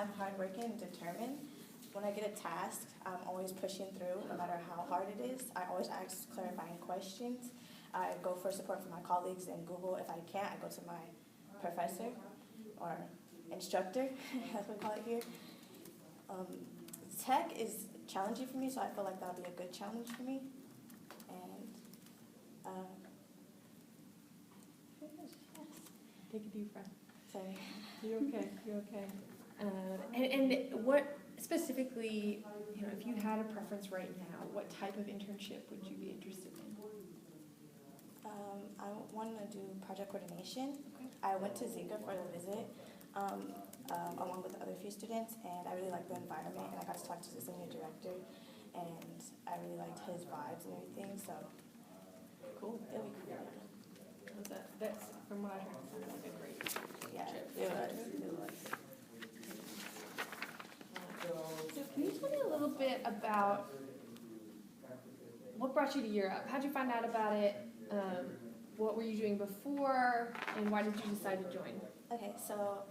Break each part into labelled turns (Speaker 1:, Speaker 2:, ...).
Speaker 1: I'm hardworking and determined. When I get a task, I'm always pushing through, no matter how hard it is. I always ask clarifying questions. I go for support from my colleagues in Google. If I can't, I go to my professor or instructor, that's what we call it here. Tech is challenging for me, so I feel like that'll be a good challenge for me. And yes.
Speaker 2: Take a deep breath.
Speaker 1: Sorry.
Speaker 2: You're okay. You're okay. And what specifically, if you had a preference right now, what type of internship would you be interested in?
Speaker 1: I want to do project coordination.
Speaker 2: Okay.
Speaker 1: I went to Zika for the visit, along with other few students, and I really liked the environment, and I got to talk to the senior director, and I really liked his vibes and everything, so
Speaker 2: Cool.
Speaker 1: it'll be cool.
Speaker 2: That's from what I heard, sounds like a great
Speaker 1: Yeah,
Speaker 2: internship.
Speaker 1: it was.
Speaker 2: So can you tell me a little bit about what brought you to Europe? How'd you find out about it? What were you doing before, and why did you decide to join?
Speaker 1: Okay, so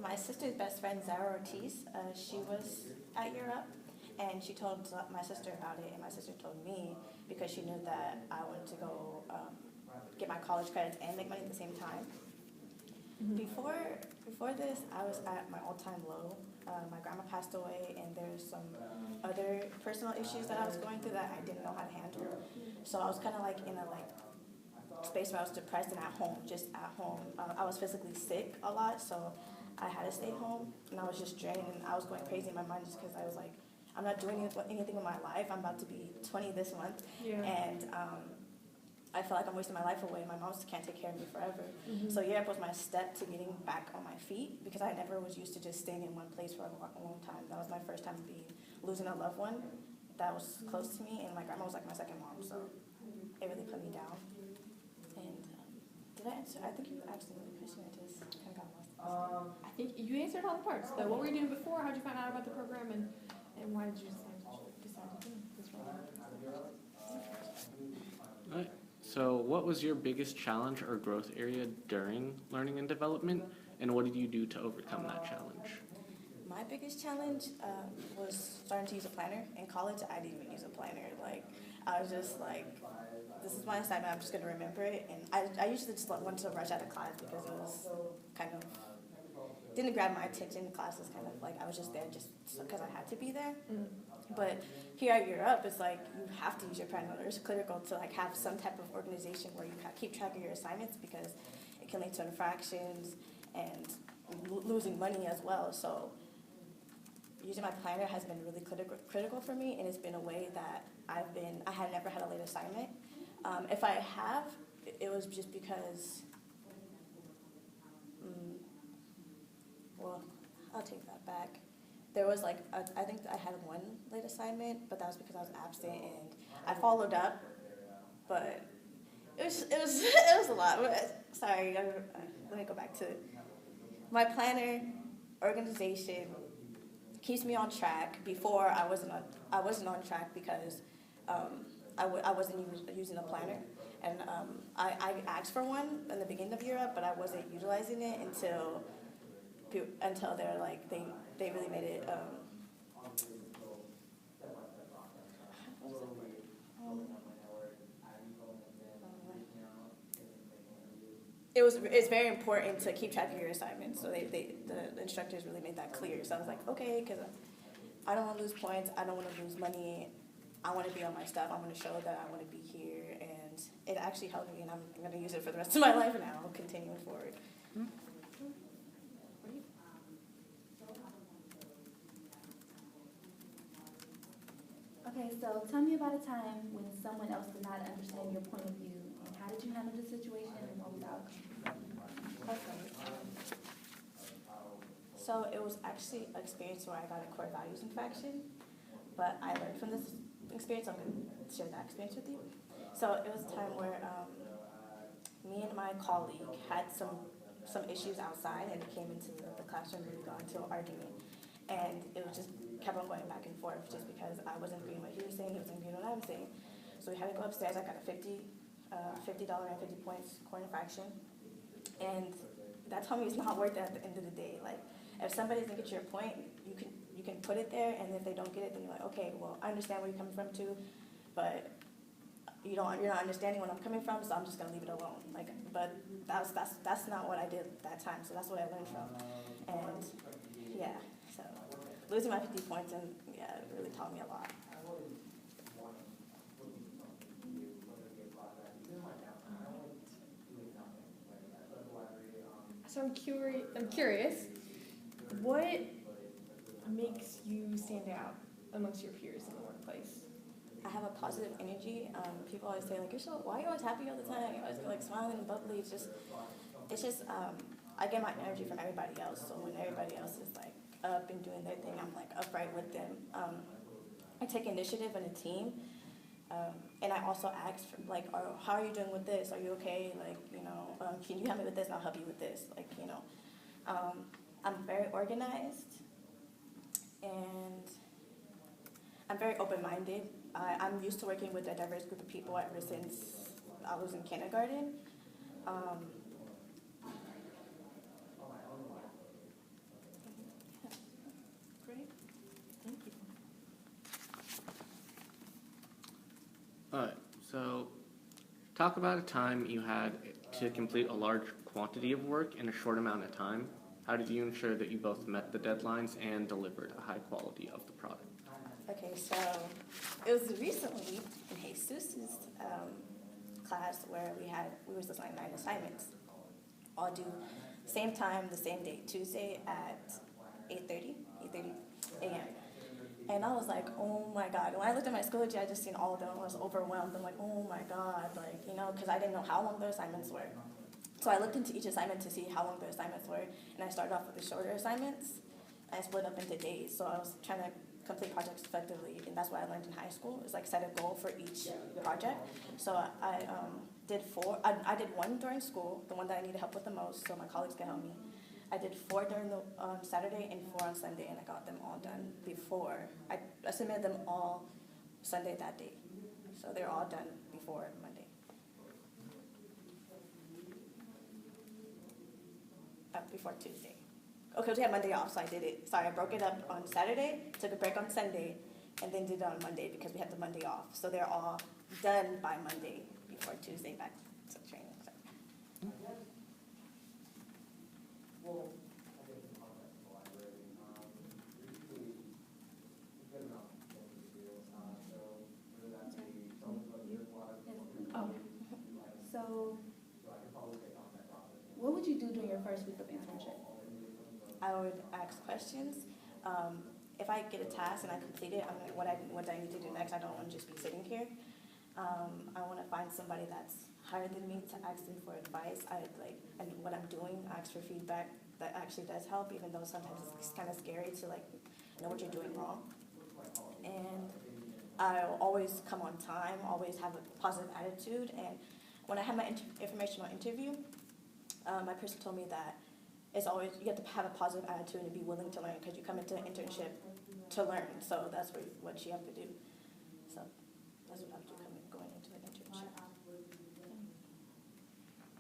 Speaker 1: my sister's best friend, Zara Ortiz, she was at Europe, and she told my sister about it, and my sister told me because she knew that I wanted to go get my college credits and make money at the same time.
Speaker 2: Mm-hmm.
Speaker 1: Before this, I was at my all-time low. My grandma passed away, and there's some other personal issues that I was going through that I didn't know how to handle. So I was kind of like in a space where I was depressed and just at home. I was physically sick a lot, so I had to stay home, and I was just drained, and I was going crazy in my mind just because I was like, I'm not doing anything with my life. I'm about to be 20 this month, and I feel like I'm wasting my life away. My mom can't take care of me forever.
Speaker 2: Mm-hmm.
Speaker 1: So Europe was my step to getting back on my feet because I never was used to just staying in one place for a long time. That was my first time losing a loved one that was close to me, and my grandma was like my second mom, so it really put me down. And did I answer? I think you asked another question. I just kind of got lost.
Speaker 2: I think you answered all the parts. So what were you doing before? How'd you find out about the program, and why did you decide to do this role?
Speaker 3: Right. So what was your biggest challenge or growth area during learning and development, and what did you do to overcome that challenge?
Speaker 1: My biggest challenge was starting to use a planner. In college, I didn't even use a planner. I was just like, this is my assignment, I'm just going to remember it. And I usually just wanted to rush out of class because it was kind of, didn't grab my attention. Class was kind of like, I was just there just because I had to be there. Mm. But here at Europe, it's like you have to use your planner. It's critical to have some type of organization where you keep track of your assignments because it can lead to infractions and losing money as well. So using my planner has been really critical for me, and it's been a way that I had never had a late assignment. If I have, it was just because, well, I'll take that back. There was I think I had one late assignment, but that was because I was absent, and I followed up, but it was a lot. Sorry, let me go back to my planner. Organization keeps me on track. Before I wasn't on track because I wasn't using a planner, and I asked for one in the beginning of Europe, but I wasn't utilizing it until they're like they really made it. It's very important to keep track of your assignments. So the instructors really made that clear. So I was like, okay, because I don't want to lose points. I don't want to lose money. I want to be on my stuff. I want to show that I want to be here, and it actually helped me, and I'm going to use it for the rest of my life now, continuing forward. Mm-hmm.
Speaker 4: Okay, so tell me about a time when someone else did not understand your point of view, and how did you handle the situation, and what was the outcome?
Speaker 1: Okay. So it was actually an experience where I got a core values infraction, but I learned from this experience. I'm going to share that experience with you. So it was a time where me and my colleague had some issues outside, and it came into the classroom, and we got into an argument, and it was just kept on going back and forth just because I wasn't agreeing what he was saying, he wasn't agreeing what I was saying. So we had to go upstairs. I got a $50 and 50 points core infraction, and that told me it's not worth it at the end of the day. If somebody doesn't get your point, you can put it there, and if they don't get it, then you're like, okay, well, I understand where you're coming from too, but you're not understanding where I'm coming from, so I'm just gonna leave it alone. Like, but that's not what I did that time, so that's what I learned from. And yeah, so losing my 50 points, and yeah, it really taught me a lot.
Speaker 2: So I'm curious, what makes you stand out amongst your peers in the workplace?
Speaker 1: I have a positive energy. People always say, like, why are you always happy all the time? You're always like smiling and bubbly. It's just I get my energy from everybody else. So when everybody else is like up and doing their thing, I'm like upright with them. I take initiative in a team. And I also ask for, like, how are you doing with this? Are you okay? Like, can you help me with this? And I'll help you with this. Like, I'm very organized, and I'm very open-minded. I'm used to working with a diverse group of people ever since I was in kindergarten. Great. Thank you.
Speaker 3: All right, so talk about a time you had to complete a large quantity of work in a short amount of time. How did you ensure that you both met the deadlines and delivered a high quality of the product?
Speaker 1: Okay, so it was recently in Jesus's class where we were supposed to like 9 assignments, all due same time, the same day, Tuesday at 8:30 a.m. And I was like, oh my God. When I looked at my Schoology, I just seen all of them. I was overwhelmed. I'm like, oh my God, like, because I didn't know how long the assignments were. So I looked into each assignment to see how long the assignments were, and I started off with the shorter assignments. I split up into days, so I was trying to complete projects effectively, and that's what I learned in high school. It's like set a goal for each project. So I did 4. I did 1 during school, the one that I needed help with the most, so my colleagues could help me. I did 4 during the Saturday and 4 on Sunday, and I got them all done before. I submitted them all Sunday that day, so they're all done before Monday. Before Tuesday. Okay, we had Monday off, so I did it. Sorry, I broke it up on Saturday, took a break on Sunday, and then did it on Monday because we had the Monday off. So they're all done by Monday before Tuesday back to training. So.
Speaker 4: Oh. So, what would you do during your first week of internship?
Speaker 1: I would ask questions. If I get a task and I complete it, I'm like, what do I need to do next? I don't want to just be sitting here. I want to find somebody that's higher than me to ask them for advice. And what I'm doing, ask for feedback that actually does help, even though sometimes it's kind of scary to know what you're doing wrong. And I'll always come on time, always have a positive attitude. And when I had my informational interview, my person told me that it's always, you have to have a positive attitude and be willing to learn because you come into an internship to learn. So that's what you have to do. So that's what I'm doing going into an internship.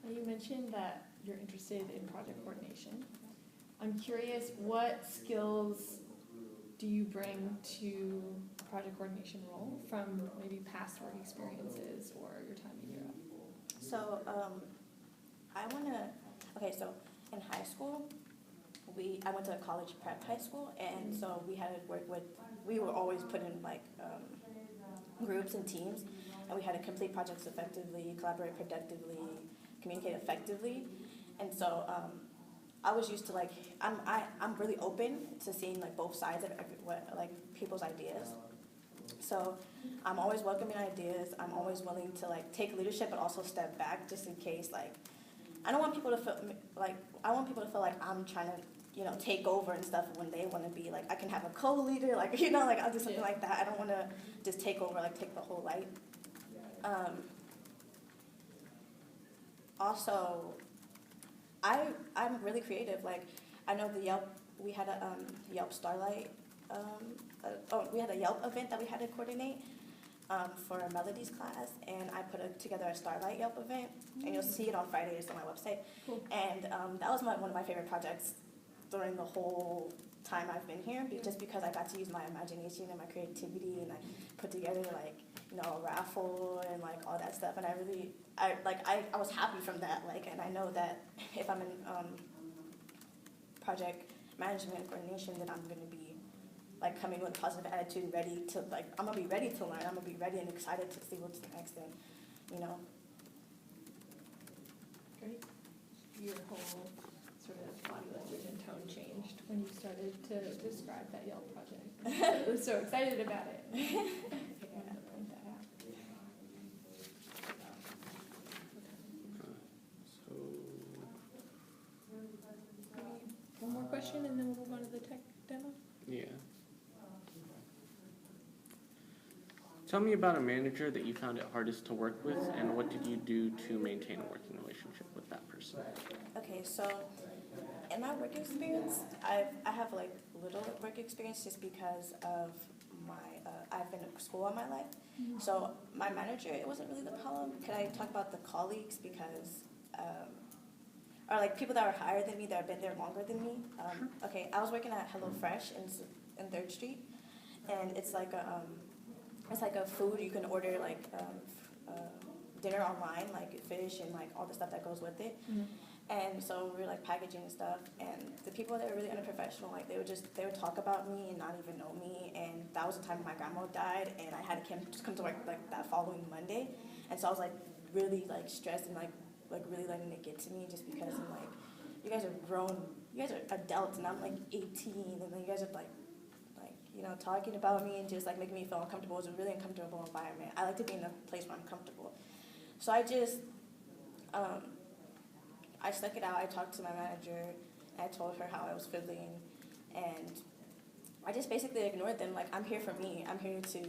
Speaker 2: Now you mentioned that you're interested in project coordination. I'm curious, what skills do you bring to a project coordination role from maybe past work experiences or your time in Europe?
Speaker 1: So so in high school, I went to a college prep high school, and so we had to work with, we were always put in groups and teams, and we had to complete projects effectively, collaborate productively, communicate effectively. And so I was used to I'm really open to seeing both sides of people's ideas. So I'm always welcoming ideas. I'm always willing to take leadership, but also step back just in case I don't want people to feel like I'm trying to take over and stuff when they want to be I can have a co-leader, I'll do something like that. I don't want to just take over, take the whole light. Also, I'm really creative. I know the Yelp, we had a Yelp Starlight, we had a Yelp event that we had to coordinate for Melody's class, and I put together a Starlight Yelp event, and you'll see it on Fridays on my website.
Speaker 2: Cool.
Speaker 1: And that was one of my favorite projects during the whole time I've been here, just because I got to use my imagination and my creativity, and I put together like, you know, a raffle and like all that stuff, and I was happy from that, like, and I know that if I'm in project management coordination, then I'm gonna be like coming with a positive attitude, ready to like, I'm gonna be ready to learn, I'm gonna be ready and excited to see what's next, and you know.
Speaker 2: Great. Your whole sort of body language and tone changed when you started to describe that Yelp project. I was so excited about it. Okay, I'm gonna point that out.
Speaker 3: So,
Speaker 2: One more question and then we'll move on to the tech demo.
Speaker 3: yeah. Tell me about a manager that you found it hardest to work with, and what did you do to maintain a working relationship with that person?
Speaker 1: Okay, so in my work experience, I have like little work experience just because of my I've been in school all my life. So my manager, it wasn't really the problem. Can I talk about the colleagues, because or like people that were higher than me that have been there longer than me? Okay, I was working at HelloFresh in 3rd Street, and it's like a food you can order, like dinner online, like fish and like all the stuff that goes with it. And so we were like packaging and stuff, and the people that were really unprofessional, like they would talk about me and not even know me. And that was the time my grandma died, and I had to come to work like that following Monday. And so I was like really like stressed and like really letting it get to me, just because I'm like, you guys are grown, you guys are adults, and I'm like 18, and then you guys are like you know, talking about me and just like making me feel uncomfortable. It was a really uncomfortable environment. I like to be in a place where I'm comfortable. So I just I stuck it out. I talked to my manager, and I told her how I was feeling, and I just basically ignored them. Like, I'm here for me. I'm here to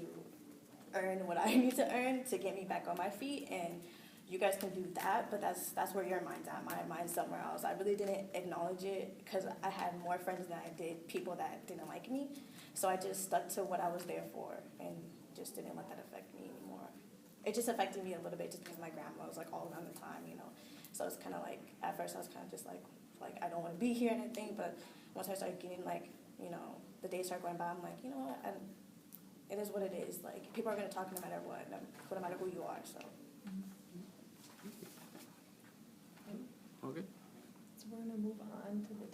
Speaker 1: earn what I need to earn to get me back on my feet, and you guys can do that, but that's where your mind's at. My mind's somewhere else. I really didn't acknowledge it because I had more friends than I did people that didn't like me. So I just stuck to what I was there for and just didn't let that affect me anymore. It just affected me a little bit just because my grandma was like all around the time, you know. So it's kind of like, at first I was kind of just like I don't want to be here and everything, but once I started getting like, you know, the days started going by, I'm like, you know what, and it is what it is. Like, people are going to talk no matter what, no matter who you are, so.
Speaker 3: Okay.
Speaker 2: So we're gonna move on to the